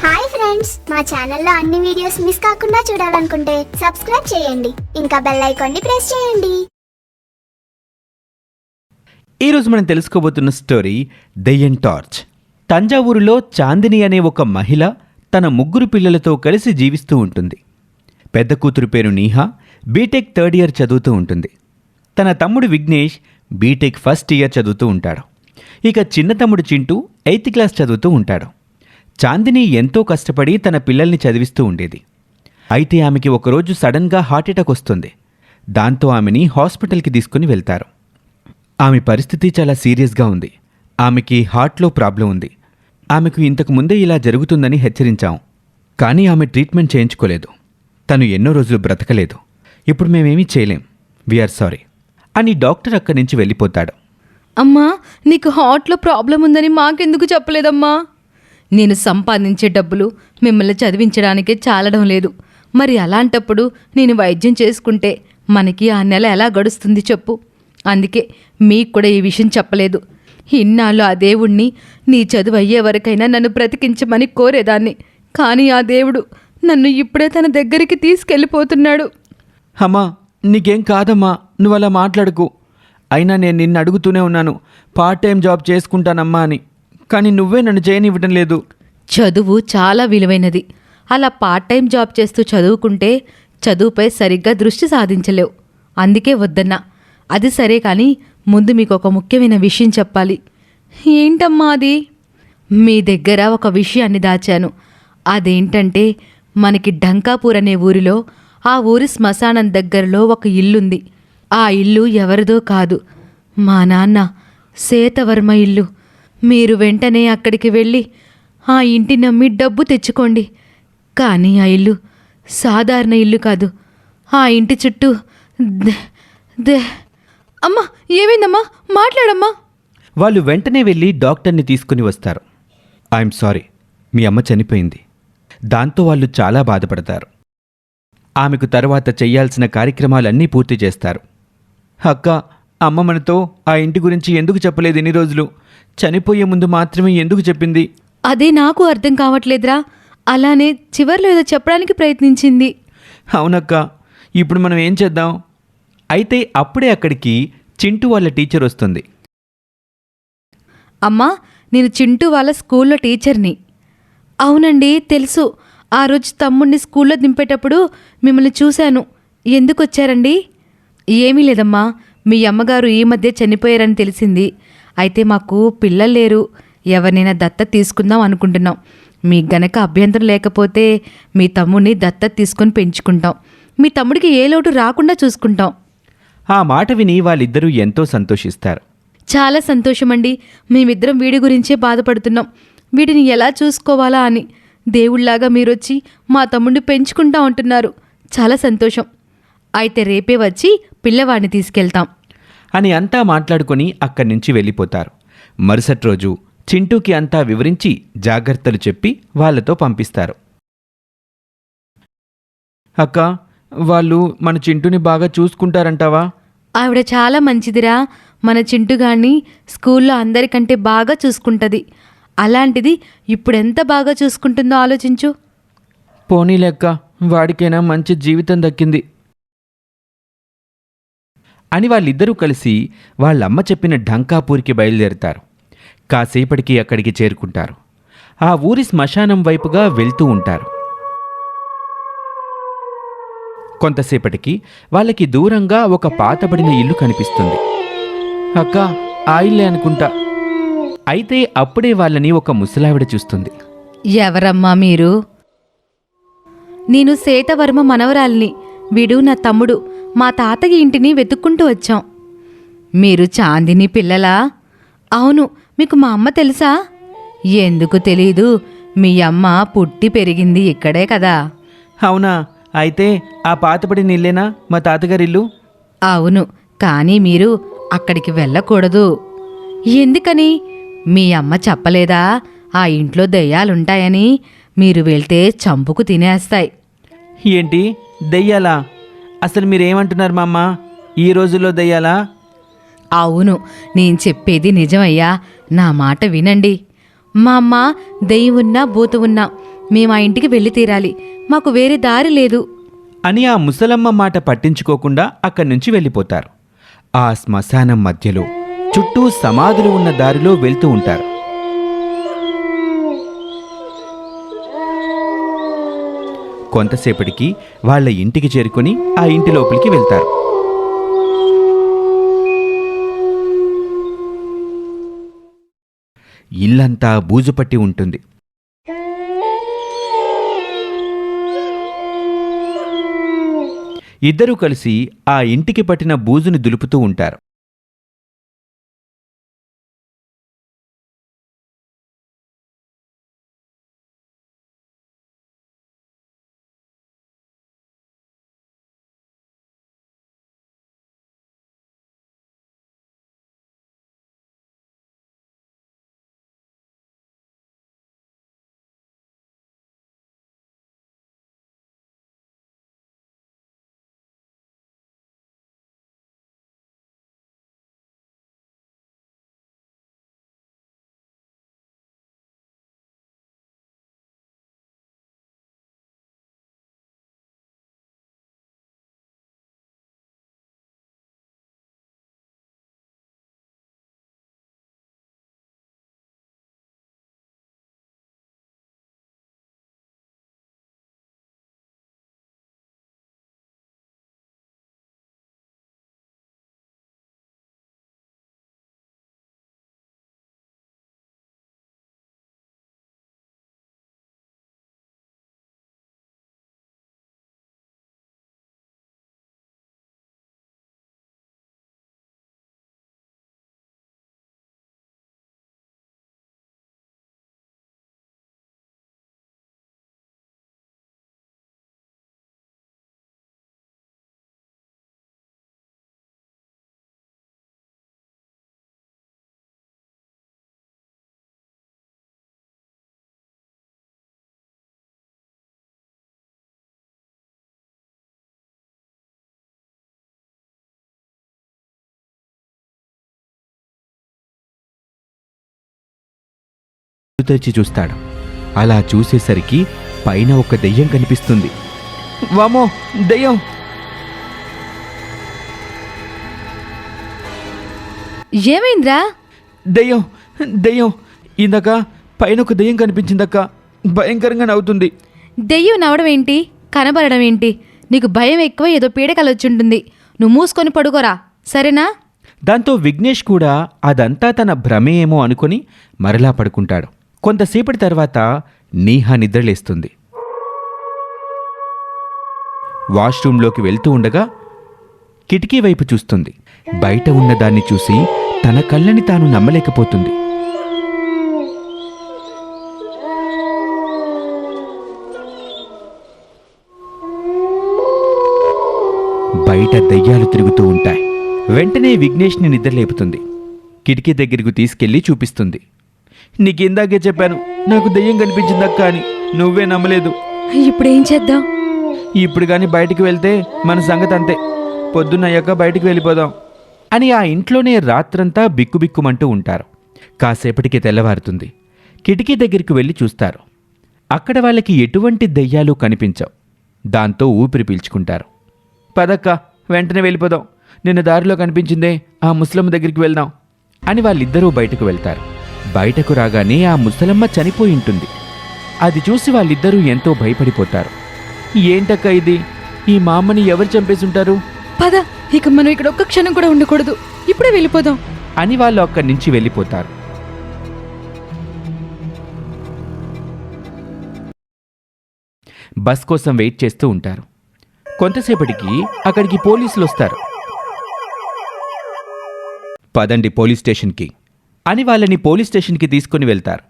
Hi friends, మా ఛానల్లో అన్ని వీడియోస్ మిస్ కాకుండా చూడాలనుకుంటే సబ్స్క్రైబ్ చేయండి, ఇంకా బెల్ ఐకాన్ని ప్రెస్ చేయండి. ఈరోజు మనం తెలుసుకోబోతున్న స్టోరీ దెయ్యం టార్చ్. తంజావూరులో చాందిని అనే ఒక మహిళ తన 3 పిల్లలతో కలిసి జీవిస్తూ ఉంటుంది. పెద్ద కూతురు పేరు నీహా, బీటెక్ 3rd ఇయర్ చదువుతూ ఉంటుంది. తన తమ్ముడు విఘ్నేష్ బీటెక్ 1st ఇయర్ చదువుతూ ఉంటాడు. ఇక చిన్న తమ్ముడు చింటూ 8th క్లాస్ చదువుతూ ఉంటాడు. చాందిని ఎంతో కష్టపడి తన పిల్లల్ని చదివిస్తూ ఉండేది. అయితే ఆమెకి ఒకరోజు సడన్గా హార్ట్అటాక్ వస్తుంది. దాంతో ఆమెని హాస్పిటల్కి తీసుకుని వెళ్తారు. ఆమె పరిస్థితి చాలా సీరియస్గా ఉంది. ఆమెకి హార్ట్లో ప్రాబ్లం ఉంది. ఆమెకు ఇంతకు ముందే ఇలా జరుగుతుందని హెచ్చరించాం. కానీ ఆమె ట్రీట్మెంట్ చేయించుకోలేదు. తను ఎన్నో రోజులు బ్రతకలేదు. ఇప్పుడు మేమేమీ చేయలేం, వీఆర్ సారీ అని డాక్టర్ అక్కడి నుంచి వెళ్ళిపోతాడు. అమ్మా, నీకు హార్ట్లో ప్రాబ్లం ఉందని మాకెందుకు చెప్పలేదమ్మా? నేను సంపాదించే డబ్బులు మిమ్మల్ని చదివించడానికే చాలడం లేదు. మరి అలాంటప్పుడు నేను వైద్యం చేసుకుంటే మనకి ఆ నెల ఎలా గడుస్తుంది చెప్పు? అందుకే మీకు కూడా ఈ విషయం చెప్పలేదు. ఇన్నాళ్ళు ఆ దేవుణ్ణి నీ చదువు అయ్యే వరకైనా నన్ను బ్రతికించమని కోరేదాన్ని. కానీ ఆ దేవుడు నన్ను ఇప్పుడే తన దగ్గరికి తీసుకెళ్ళిపోతున్నాడు. అమ్మా, నీకేం కాదమ్మా, నువ్వు అలా మాట్లాడుకు. అయినా నేను నిన్ను అడుగుతూనే ఉన్నాను, పార్ట్ టైం జాబ్ చేసుకుంటానమ్మా అని. కానీ నువ్వే నన్ను చేయనివ్వటం లేదు. చదువు చాలా విలువైనది. అలా పార్ట్ టైం జాబ్ చేస్తూ చదువుకుంటే చదువుపై సరిగ్గా దృష్టి సాధించలేవు. అందుకే వద్దన్నా. అది సరే, కానీ ముందు మీకు ఒక ముఖ్యమైన విషయం చెప్పాలి. ఏంటమ్మా అది? మీ దగ్గర ఒక విషయాన్ని దాచాను. అదేంటంటే, మనకి డంకాపూర్ అనే ఊరిలో, ఆ ఊరి శ్మశానం దగ్గరలో ఒక ఇల్లుంది. ఆ ఇల్లు ఎవరిదో కాదు, మా నాన్న సేతవర్మ ఇల్లు. మీరు వెంటనే అక్కడికి వెళ్ళి ఆ ఇంటిని నమ్మి డబ్బు తెచ్చుకోండి. కానీ ఆ ఇల్లు సాధారణ ఇల్లు కాదు. ఆ ఇంటి చుట్టూ అమ్మా, ఏమైందమ్మా? మాట్లాడమ్మా. వాళ్ళు వెంటనే వెళ్ళి డాక్టర్ని తీసుకుని వస్తారు. ఐఎమ్ సారీ, మీ అమ్మ చనిపోయింది. దాంతో వాళ్ళు చాలా బాధపడతారు. ఆమెకు తర్వాత చెయ్యాల్సిన కార్యక్రమాలన్నీ పూర్తి చేస్తారు. అక్క, అమ్మ మనతో ఆ ఇంటి గురించి ఎందుకు చెప్పలేదు ఇన్ని రోజులు? చనిపోయే ముందు మాత్రమే ఎందుకు చెప్పింది? అదే నాకు అర్థం కావట్లేదురా. అలానే చివర్లో ఏదో చెప్పడానికి ప్రయత్నించింది. అవునక్క, ఇప్పుడు మనం ఏం చేద్దాం? అయితే అప్పుడే అక్కడికి చింటూ వాళ్ళ టీచర్ వస్తుంది. అమ్మా, నేను చింటూ వాళ్ళ స్కూల్లో టీచర్ని. అవునండి, తెలుసు. ఆ రోజు తమ్ముడిని స్కూల్లో దింపేటప్పుడు మిమ్మల్ని చూశాను. ఎందుకు వచ్చారండి? ఏమీ లేదమ్మా, మీ అమ్మగారు ఈ మధ్య చనిపోయారని తెలిసింది. అయితే మాకు పిల్లలు లేరు. ఎవరినైనా దత్తత తీసుకుందాం అనుకుంటున్నాం. మీకు గనక అభ్యంతరం లేకపోతే మీ తమ్ముడిని దత్తత తీసుకొని పెంచుకుంటాం. మీ తమ్ముడికి ఏ లోటు రాకుండా చూసుకుంటాం. ఆ మాట విని వాళ్ళిద్దరూ ఎంతో సంతోషిస్తారు. చాలా సంతోషమండి. మేమిద్దరం వీడి గురించే బాధపడుతున్నాం. వీడిని ఎలా చూసుకోవాలా అని. దేవుళ్లాగా మీరొచ్చి మా తమ్ముడిని పెంచుకుంటా ఉంటున్నారు. చాలా సంతోషం. అయితే రేపే వచ్చి పిల్లవాడిని తీసుకెళ్తాం అని అంతా మాట్లాడుకొని అక్కడి నుంచి వెళ్ళిపోతారు. మరుసటి రోజు చింటూకి అంతా వివరించి జాగ్రత్తలు చెప్పి వాళ్ళతో పంపిస్తారు. అక్క, వాళ్ళు మన చింటూని బాగా చూసుకుంటారంటావా? ఆవిడ చాలా మంచిదిరా. మన చింటుగాన్ని స్కూల్లో అందరికంటే బాగా చూసుకుంటుంది. అలాంటిది ఇప్పుడెంత బాగా చూసుకుంటుందో ఆలోచించు. పోనీలెక్క, వాడికైనా మంచి జీవితం దక్కింది అని వాళ్ళిద్దరూ కలిసి వాళ్ళమ్మ చెప్పిన ఢంకాపూర్కి బయలుదేరుతారు. కాసేపటికి అక్కడికి చేరుకుంటారు. ఆ ఊరి శ్మశానం వైపుగా వెళ్తూ ఉంటారు. కొంతసేపటికి వాళ్ళకి దూరంగా ఒక పాతబడిన ఇల్లు కనిపిస్తుంది. అక్క, ఆ ఇల్లే అనుకుంటా. అయితే అప్పుడే వాళ్ళని ఒక ముసలావిడ చూస్తుంది. ఎవరమ్మా మీరు? నేను సేతవర్మ మనవరాల్ని. వీడు నా తమ్ముడు. మా తాతయ్య ఇంటిని వెతుక్కుంటూ వచ్చాం. మీరు చాందిని పిల్లలా? అవును. మీకు మా అమ్మ తెలుసా? ఎందుకు తెలీదు? మీ అమ్మ పుట్టి పెరిగింది ఇక్కడే కదా. అవునా? అయితే ఆ పాతబడిన ఇల్లేనా మా తాతగారిల్లు? అవును. కానీ మీరు అక్కడికి వెళ్ళకూడదు. ఎందుకని? మీ అమ్మ చెప్పలేదా ఆ ఇంట్లో దెయ్యాలుంటాయని? మీరు వెళ్తే చంపుకు తినేస్తాయి. ఏంటి, దెయ్యాలా? అసలు మీరేమంటున్నారు మా అమ్మ? ఈ రోజుల్లో దెయ్యాలా? అవును, నేను చెప్పేది నిజమయ్యా. నా మాట వినండి. మా అమ్మ దెయ్యం ఉన్నా భూతం ఉన్నా మేము ఆ ఇంటికి వెళ్ళి తీరాలి. మాకు వేరే దారి లేదు. అని ఆ ముసలమ్మ మాట పట్టించుకోకుండా అక్కడి నుంచి వెళ్ళిపోతారు. ఆ శ్మశానం మధ్యలో చుట్టూ సమాధులు ఉన్న దారిలో వెళ్తూ ఉంటారు. కొంతసేపటికి వాళ్ళ ఇంటికి చేరుకుని ఆ ఇంటి లోపలికి వెళ్తారు. ఇల్లంతా బూజుపట్టి ఉంటుంది. ఇద్దరూ కలిసి ఆ ఇంటికి పట్టిన బూజుని దులుపుతూ ఉంటారు. తెచ్చి చూస్తాడు. అలా చూసేసరికి పైన ఒక దెయ్యం కనిపిస్తుంది. వామో, దెయ్యం! ఏమైందిరా? దెయ్యం! దెయ్యం! ఇందాక పైన ఒక దెయ్యం కనిపించిందక్క. భయంకరంగా నవ్వుతుంది. దెయ్యం నవ్వడం ఏంటి, కనబడడం ఏంటి? నీకు భయం ఎక్కువ, ఏదో పీడకలు వచ్చుంటుంది. నువ్వు మూసుకొని పడుకోరా, సరేనా? దాంతో విఘ్నేష్ కూడా అదంతా తన భ్రమే ఏమో అనుకుని మరలా పడుకుంటాడు. కొంతసేపటి తర్వాత నీహా నిద్రలేస్తుంది. వాష్రూంలోకి వెళ్తూ ఉండగా కిటికీ వైపు చూస్తుంది. బయట ఉన్నదాన్ని చూసి తన కళ్ళని తాను నమ్మలేకపోతుంది. బయట దయ్యాలు తిరుగుతూ ఉంటాయి. వెంటనే విఘ్నేష్ని నిద్రలేపుతుంది. కిటికీ దగ్గరకు తీసుకెళ్లి చూపిస్తుంది. నీకిందాకే చెప్పాను, నాకు దెయ్యం కనిపించిందక్క అని. నువ్వే నమ్మలేదు. ఇప్పుడేం చేద్దాం? ఇప్పుడు కానీ బయటికి వెళ్తే మన సంగతి అంతే. పొద్దున్నయ్యాక బయటికి వెళ్ళిపోదాం అని ఆ ఇంట్లోనే రాత్రంతా బిక్కుబిక్కుమంటూ ఉంటారు. కాసేపటికి తెల్లవారుతుంది. కిటికీ దగ్గరికి వెళ్ళి చూస్తారు. అక్కడ వాళ్ళకి ఎటువంటి దెయ్యాలు కనిపించవు. దాంతో ఊపిరి పీల్చుకుంటారు. పదక్క, వెంటనే వెళ్ళిపోదాం. నిన్న దారిలో కనిపించిందే, ఆ ముసలమ్మ దగ్గరికి వెళ్దాం అని వాళ్ళిద్దరూ బయటకు వెళ్తారు. బయటకు రాగానే ఆ ముసలమ్మ చనిపోయి ఉంటుంది. అది చూసి వాళ్ళిద్దరూ ఎంతో భయపడిపోతారు. ఏంటక్క ఇది? ఈ మా అమ్మని ఎవరు చంపేసుంటారు? పద, ఇక మనం ఇక్కడ ఒక్క క్షణం కూడా ఉండకూడదు. ఇప్పుడే వెళ్ళిపోదాం అని వాళ్ళు అక్కడి నుంచి వెళ్ళిపోతారు. బస్ కోసం వెయిట్ చేస్తూ ఉంటారు. కొంతసేపటికి అక్కడికి పోలీసులు వస్తారు. పదండి పోలీస్ స్టేషన్కి అని వాళ్ళని పోలీస్ స్టేషన్కి తీసుకుని వెళ్తారు.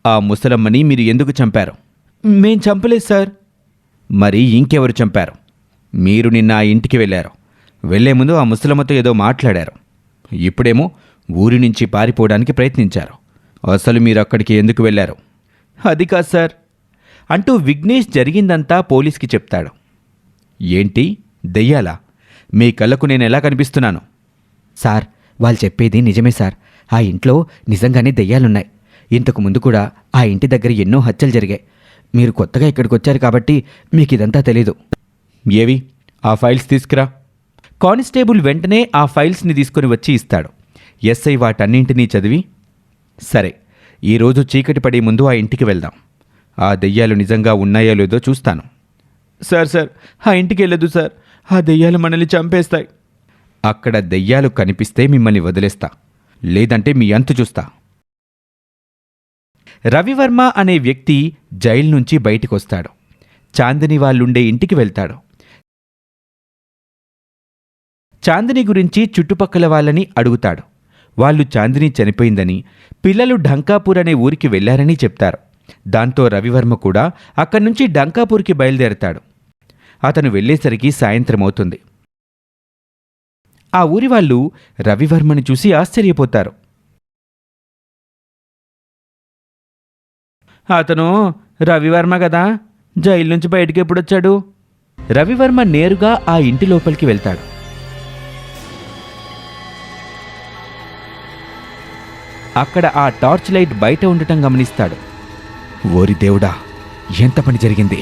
ఆ ముసలమ్మని మీరు ఎందుకు చంపారు? మేం చంపలేదు సార్. మరి ఇంకెవరు చంపారు? మీరు నిన్న ఆ ఇంటికి వెళ్ళారు. వెళ్లే ముందు ఆ ముసలమ్మతో ఏదో మాట్లాడారు. ఇప్పుడేమో ఊరి నుంచి పారిపోవడానికి ప్రయత్నించారు. అసలు మీరు అక్కడికి ఎందుకు వెళ్ళారు? అది కాదు సార్ అంటూ విఘ్నేష్ జరిగిందంతా పోలీస్కి చెప్తాడు. ఏంటి, దెయ్యాలా? మీ కళ్ళకు నేను ఎలా కనిపిస్తున్నాను? సార్, వాళ్ళు చెప్పేది నిజమే సార్. ఆ ఇంట్లో నిజంగానే దెయ్యాలున్నాయి. ఇంతకు ముందు కూడా ఆ ఇంటి దగ్గర ఎన్నో హత్యలు జరిగాయి. మీరు కొత్తగా ఇక్కడికి వచ్చారు కాబట్టి మీకు ఇదంతా తెలీదు. ఏవి ఆ ఫైల్స్ తీసుకురా. కానిస్టేబుల్ వెంటనే ఆ ఫైల్స్ని తీసుకొని వచ్చి ఇస్తాడు. ఎస్ఐ వాటన్నింటినీ చదివి, సరే ఈరోజు చీకటి పడే ముందు ఆ ఇంటికి వెళ్దాం. ఆ దెయ్యాలు నిజంగా ఉన్నాయో లేదో చూస్తాను. సార్ ఆ ఇంటికి వెళ్ళదు సార్, ఆ దెయ్యాలు మనల్ని చంపేస్తాయి. అక్కడ దెయ్యాలు కనిపిస్తే మిమ్మల్ని వదిలేస్తా, లేదంటే మీ అంతు చూస్తా. రవివర్మ అనే వ్యక్తి జైలు నుంచి బయటికొస్తాడు. చాందిని వాళ్ళుండే ఇంటికి వెళ్తాడు. చాందిని గురించి చుట్టుపక్కల వాళ్ళని అడుగుతాడు. వాళ్ళు చాందిని చనిపోయిందని, పిల్లలు ఢంకాపూర్ అనే ఊరికి వెళ్లారని చెప్తారు. దాంతో రవివర్మ కూడా అక్కడి నుంచి ఢంకాపూర్కి బయలుదేరతాడు. అతను వెళ్ళేసరికి సాయంత్రం అవుతుంది. ఆ ఊరి వాళ్ళు రవివర్మని చూసి ఆశ్చర్యపోతారు. అతను రవివర్మ కదా, జైలు నుంచి బయటికి ఎప్పుడొచ్చాడు? రవివర్మ నేరుగా ఆ ఇంటి లోపలికి వెళ్తాడు. అక్కడ ఆ టార్చ్ లైట్ బయట ఉండటం గమనిస్తాడు. ఓరి దేవుడా, ఎంత పని జరిగింది!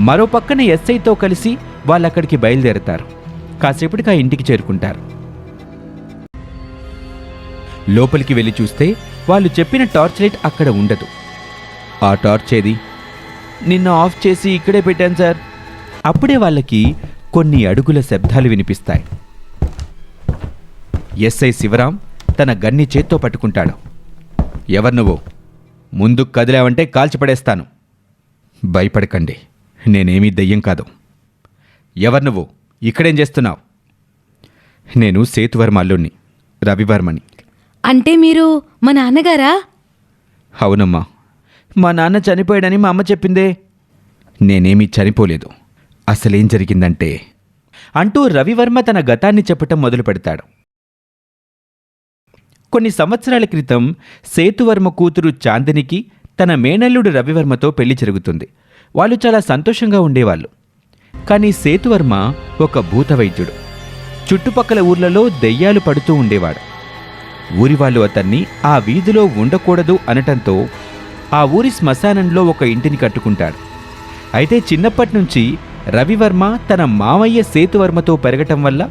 మరో పక్కన ఎస్ఐతో కలిసి వాళ్ళక్కడికి బయలుదేరతారు. కాసేపటికి ఆ ఇంటికి చేరుకుంటారు. లోపలికి వెళ్ళి చూస్తే వాళ్ళు చెప్పిన టార్చ్ లైట్ అక్కడ ఉండదు. ఆ టార్చ్ ఏది? నిన్న ఆఫ్ చేసి ఇక్కడే పెట్టాను సార్. అప్పుడే వాళ్ళకి కొన్ని అడుగుల శబ్దాలు వినిపిస్తాయి. ఎస్ఐ శివరాం తన గన్ని చేత్తో పట్టుకుంటాడు. ఎవరు నువ్వు? ముందుకు కదిలావంటే కాల్చిపడేస్తాను. భయపడకండి, నేనేమీ దెయ్యం కాదు. ఎవరు నువ్వు? ఇక్కడేం చేస్తున్నావు? నేను సేతువర్మ అల్లుణ్ణి, రవివర్మని. అంటే మీరు మా నాన్నగారా? అవునమ్మా, మా నాన్న చనిపోయాడని మా అమ్మ చెప్పిందే. నేనేమీ చనిపోలేదు. అసలేం జరిగిందంటే అంటూ రవివర్మ తన గతాన్ని చెప్పటం మొదలు పెడతాడు. కొన్ని సంవత్సరాల క్రితం సేతువర్మ కూతురు చాందినికి తన మేనల్లుడు రవివర్మతో పెళ్లి జరుగుతుంది. వాళ్ళు చాలా సంతోషంగా ఉండేవాళ్ళు. కానీ సేతువర్మ ఒక భూతవైద్యుడు. చుట్టుపక్కల ఊర్లలో దెయ్యాలు పడుతూ ఉండేవాడు. ఊరివాళ్ళు అతన్ని ఆ వీధిలో ఉండకూడదు అనటంతో ఆ ఊరి శ్మశానంలో ఒక ఇంటిని కట్టుకుంటాడు. అయితే చిన్నప్పటినుంచి రవివర్మ తన మామయ్య సేతువర్మతో పెరగటం వల్ల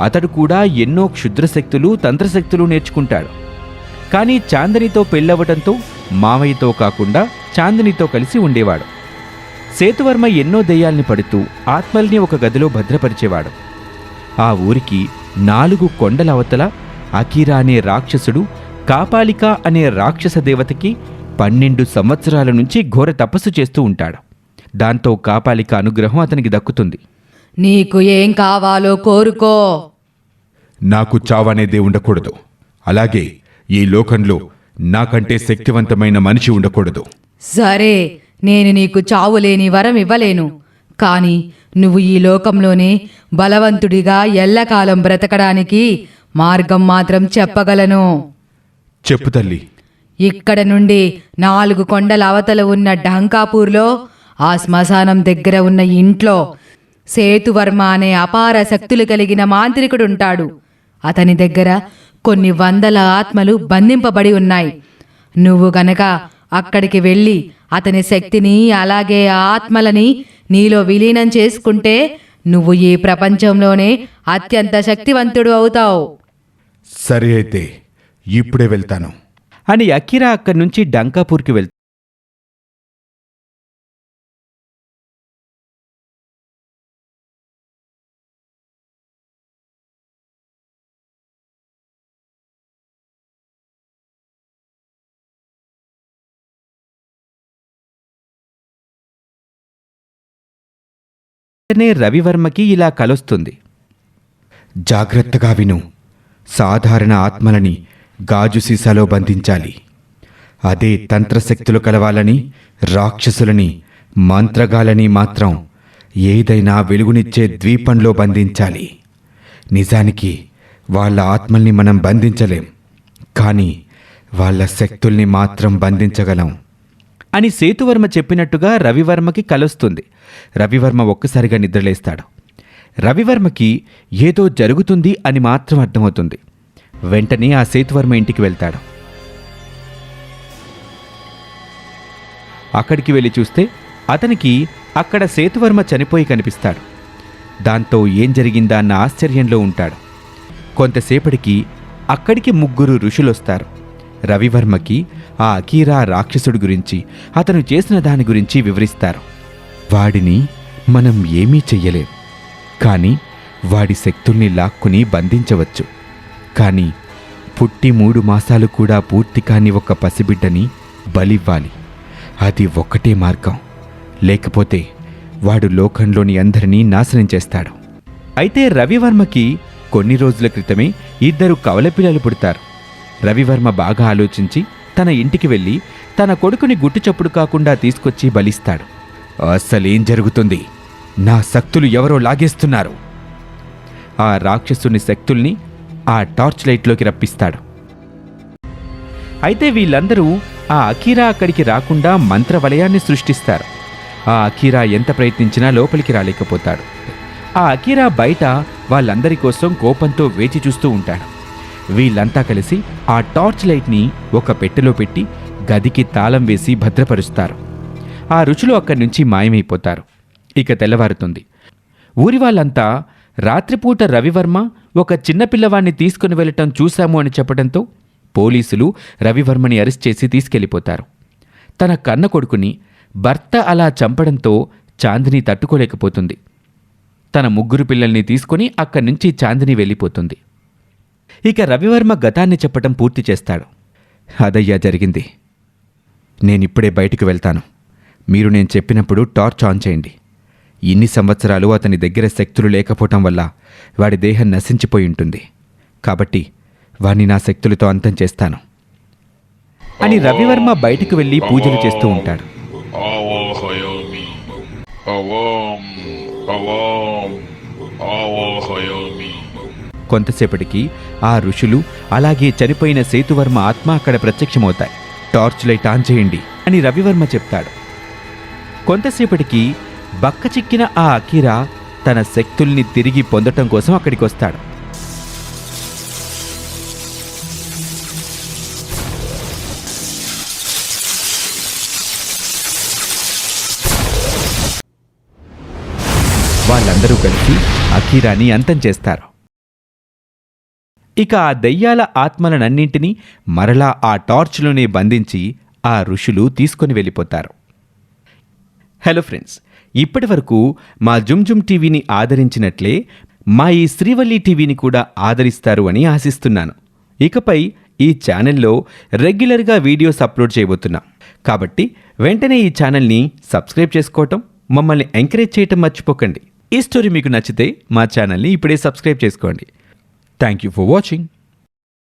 అతడు కూడా ఎన్నో క్షుద్రశక్తులు, తంత్రశక్తులు నేర్చుకుంటాడు. కానీ చాందినితో పెళ్ళవటంతో మామయ్యతో కాకుండా చాందినితో కలిసి ఉండేవాడు. సేతువర్మ ఎన్నో దెయ్యాల్ని పడుతూ ఆత్మల్ని ఒక గదిలో భద్రపరిచేవాడు. ఆ ఊరికి 4 కొండల అవతల అకీరా అనే రాక్షసుడు కాపాలిక అనే రాక్షస దేవతకి 12 సంవత్సరాల నుంచి ఘోర తపస్సు చేస్తూ ఉంటాడు. దాంతో కాపాలిక అనుగ్రహం అతనికి దక్కుతుంది. నీకు ఏం కావాలో కోరుకో. నాకు చావనేదే ఉండకూడదు. అలాగే ఈ లోకంలో నాకంటే శక్తివంతమైన మనిషి ఉండకూడదు. సరే, నేను నీకు చావులేని వరం ఇవ్వలేను. కానీ నువ్వు ఈ లోకంలోనే బలవంతుడిగా ఎల్లకాలం బ్రతకడానికి మార్గం మాత్రం చెప్పగలను. చెప్పు తల్లి. ఇక్కడ నుండి 4 కొండల అవతల ఉన్న ఢంకాపూర్లో ఆ శ్మశానం దగ్గర ఉన్న ఇంట్లో సేతువర్మ అనే అపార శక్తులు కలిగిన మాంత్రికుడుంటాడు. అతని దగ్గర కొన్ని వందల ఆత్మలు బంధింపబడి ఉన్నాయి. నువ్వు గనక అక్కడికి వెళ్ళి అతని శక్తిని అలాగే ఆ ఆత్మలని నీలో విలీనం చేసుకుంటే నువ్వు ఈ ప్రపంచంలోనే అత్యంత శక్తివంతుడు అవుతావు. సరే అయితే ఇప్పుడే వెళ్తాను అని అకీరా అక్కడి నుంచి ఢంకాపూర్కి వెళ్తాడు. రవివర్మకి ఇలా కలొస్తుంది. జాగ్రత్తగా విను. సాధారణ ఆత్మలని గాజు సీసాలో బంధించాలి. అదే తంత్రశక్తులు కలవాలని, రాక్షసులని, మంత్రగాలని మాత్రం ఏదైనా వెలుగునిచ్చే ద్వీపంలో బంధించాలి. నిజానికి వాళ్ళ ఆత్మల్ని మనం బంధించలేం, కానీ వాళ్ళ శక్తుల్ని మాత్రం బంధించగలం అని సేతువర్మ చెప్పినట్టుగా రవివర్మకి కలొస్తుంది. రవివర్మ ఒక్కసారిగా నిద్రలేస్తాడు. రవివర్మకి ఏదో జరుగుతుంది అని మాత్రం అర్థమవుతుంది. వెంటనే ఆ సేతువర్మ ఇంటికి వెళ్తాడు. అక్కడికి వెళ్ళి చూస్తే అతనికి అక్కడ సేతువర్మ చనిపోయి కనిపిస్తాడు. దాంతో ఏం జరిగిందా అన్న ఆశ్చర్యంలో ఉంటాడు. కొంతసేపటికి అక్కడికి 3 ఋషులొస్తారు. రవివర్మకి ఆ అకీరా రాక్షసుడి గురించి, అతను చేసిన దాని గురించి వివరిస్తారు. వాడిని మనం ఏమీ చెయ్యలేం, కానీ వాడి శక్తుల్ని లాక్కుని బంధించవచ్చు. కానీ పుట్టి 3 మాసాలు కూడా పూర్తి కాని ఒక పసిబిడ్డని బలివ్వాలి. అది ఒక్కటే మార్గం, లేకపోతే వాడు లోకంలోని అందరినీ నాశనం చేస్తాడు. అయితే రవివర్మకి కొన్ని రోజుల క్రితమే 2 కవలపిల్లలు పుడతారు. రవివర్మ బాగా ఆలోచించి తన ఇంటికి వెళ్ళి తన కొడుకుని గుట్టుచప్పుడు కాకుండా తీసుకొచ్చి బలిస్తాడు. అసలేం జరుగుతుంది? నా శక్తులు ఎవరో లాగేస్తున్నారు. ఆ రాక్షసుని శక్తుల్ని ఆ టార్చ్ లైట్లోకి రప్పిస్తాడు. అయితే వీళ్ళందరూ ఆ అకీరా అక్కడికి రాకుండా మంత్రవలయాన్ని సృష్టిస్తారు. ఆ అకీరా ఎంత ప్రయత్నించినా లోపలికి రాలేకపోతాడు. ఆ అకీరా బయట వాళ్ళందరి కోసం కోపంతో వేచి చూస్తూ ఉంటాడు. వీళ్ళంతా కలిసి ఆ టార్చ్ లైట్ని ఒక పెట్టెలో పెట్టి గదికి తాళం వేసి భద్రపరుస్తారు. ఆ రుచులు అక్కడి నుంచి మాయమైపోతారు. ఇక తెల్లవారుతుంది. ఊరి వాళ్ళంతా రాత్రిపూట రవివర్మ ఒక చిన్నపిల్లవాణ్ణి తీసుకుని వెళ్ళటం చూశాము అని చెప్పడంతో పోలీసులు రవివర్మని అరెస్ట్ చేసి తీసుకెళ్ళిపోతారు. తన కన్న కొడుకుని భర్త అలా చంపడంతో చాందిని తట్టుకోలేకపోతుంది. తన 3 పిల్లల్ని తీసుకుని అక్కడి నుంచి చాందిని వెళ్ళిపోతుంది. ఇక రవివర్మ గతాన్ని చెప్పటం పూర్తి చేస్తాడు. అదయ్యా జరిగింది. నేనిప్పుడే బయటికి వెళ్తాను. మీరు నేను చెప్పినప్పుడు టార్చ్ ఆన్ చేయండి. ఇన్ని సంవత్సరాలు అతని దగ్గర శక్తులు లేకపోవటం వల్ల వాడి దేహం నశించిపోయి ఉంటుంది. కాబట్టి వాణ్ణి నా శక్తులతో అంతం చేస్తాను అని రవివర్మ బయటికి వెళ్ళి పూజలు చేస్తూ ఉంటాడు. కొంతసేపటికి ఆ ఋషులు అలాగే చనిపోయిన సేతువర్మ ఆత్మ అక్కడ ప్రత్యక్షమవుతాయి. టార్చ్ లైట్ ఆన్ చేయండి అని రవివర్మ చెప్తాడు. కొంతసేపటికి బక్కచిక్కిన ఆ అకీరా తన శక్తుల్ని తిరిగి పొందటం కోసం అక్కడికి వస్తాడు. వాళ్ళందరూ కలిసి అకీరాని అంతం చేస్తారు. ఇక ఆ దెయ్యాల ఆత్మలనన్నింటినీ మరలా ఆ టార్చ్లోనే బంధించి ఆ ఋషులు తీసుకుని వెళ్ళిపోతారు. హలో ఫ్రెండ్స్, ఇప్పటివరకు మా జుమ్ టీవీని ఆదరించినట్లే మా ఈ శ్రీవల్లి టీవీని కూడా ఆదరిస్తారు అని ఆశిస్తున్నాను. ఇకపై ఈ ఛానల్లో రెగ్యులర్గా వీడియోస్ అప్లోడ్ చేయబోతున్నాం. కాబట్టి వెంటనే ఈ ఛానల్ని సబ్స్క్రైబ్ చేసుకోవటం, మమ్మల్ని ఎంకరేజ్ చేయటం మర్చిపోకండి. ఈ స్టోరీ మీకు నచ్చితే మా ఛానల్ని ఇప్పుడే సబ్స్క్రైబ్ చేసుకోండి. Thank you for watching.